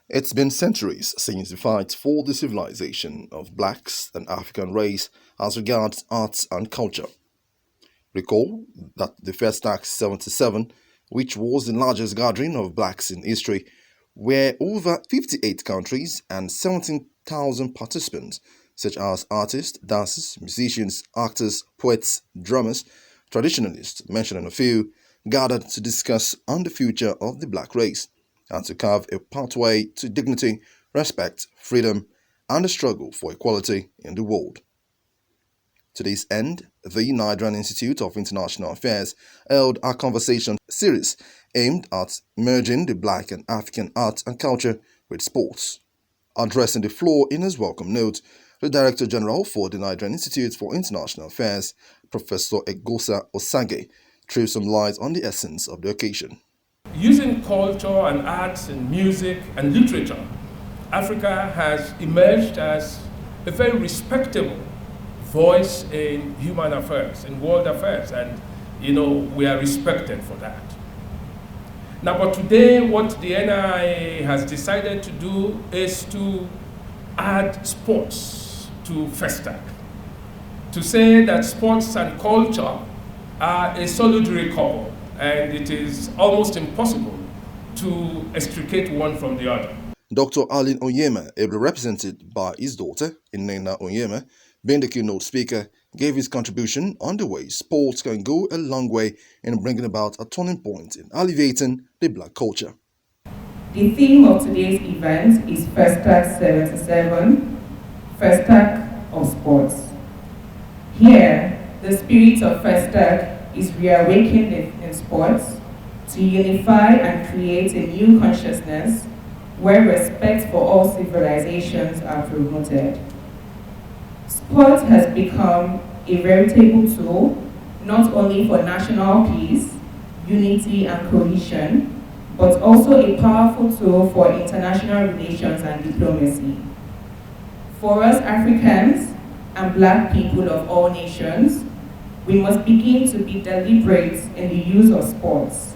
It's been centuries since the fight for the civilization of blacks and African race as regards arts and culture. Recall that the Festac 77, which was the largest gathering of blacks in history, where over 58 countries and 17,000 participants, such as artists, dancers, musicians, actors, poets, drummers, traditionalists, mentioning a few, gathered to discuss on the future of the black race and to carve a pathway to dignity, respect, freedom, and the struggle for equality in the world. To this end, the Nigerian Institute of International Affairs held a conversation series aimed at merging the black and African art and culture with sports. Addressing the floor in his welcome note, the Director General for the Nigerian Institute for International Affairs, Professor Egosa Osage, threw some light on the essence of the occasion. Using culture and arts and music and literature, Africa has emerged as a very respectable voice in human affairs, in world affairs, and we are respected for that. Now, but today what the NIIA has decided to do is to add sports to Festac, to say that sports and culture are a solitary couple, and it is almost impossible to extricate one from the other. Dr. Arlene Onyema, ably represented by his daughter, Inena Onyema, being the keynote speaker, gave his contribution on the way sports can go a long way in bringing about a turning point in elevating the black culture. The theme of today's event is Festac 77, Festac of Sports. Here, the spirit of Festac is reawakened in sports to unify and create a new consciousness where respect for all civilizations are promoted. Sport has become a veritable tool not only for national peace, unity and cohesion, but also a powerful tool for international relations and diplomacy. For us Africans and black people of all nations, we must begin to be deliberate in the use of sports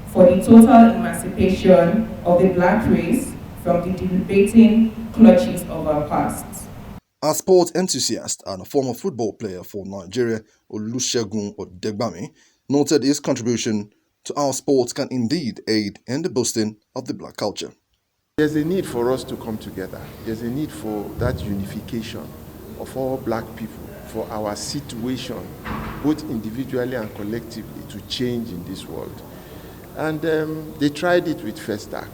for the total emancipation of the black race from the debilitating clutches of our past. A sport enthusiast and a former football player for Nigeria, Olusegun Odegbami, noted his contribution to how sports can indeed aid in the boosting of the black culture. There's a need for us to come together. There's a need for that unification of all black people, for our situation, both individually and collectively, to change in this world. And they tried it with Festac,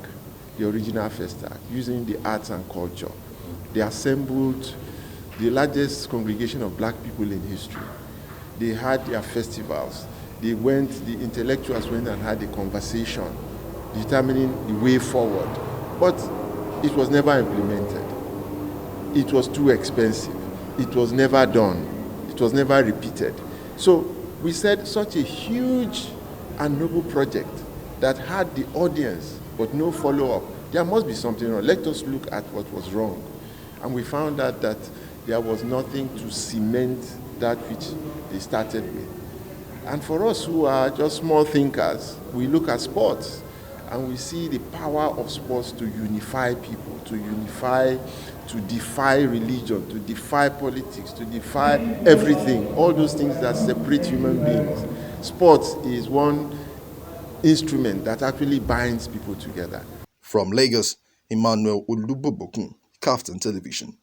the original Festac, using the arts and culture. They assembled the largest congregation of black people in history. They had their festivals. The intellectuals went and had a conversation determining the way forward. But it was never implemented. It was too expensive. It was never done. It was never repeated. So we said such a huge and noble project that had the audience but no follow-up, there must be something wrong. Let us look at what was wrong. And we found out that there was nothing to cement that which they started with. And for us who are just small thinkers, we look at sports and we see the power of sports to unify people, to defy religion, to defy politics, to defy everything, all those things that separate human beings. Sports is one instrument that actually binds people together. From Lagos, Emmanuel Olubobokun, KAFTAN Television.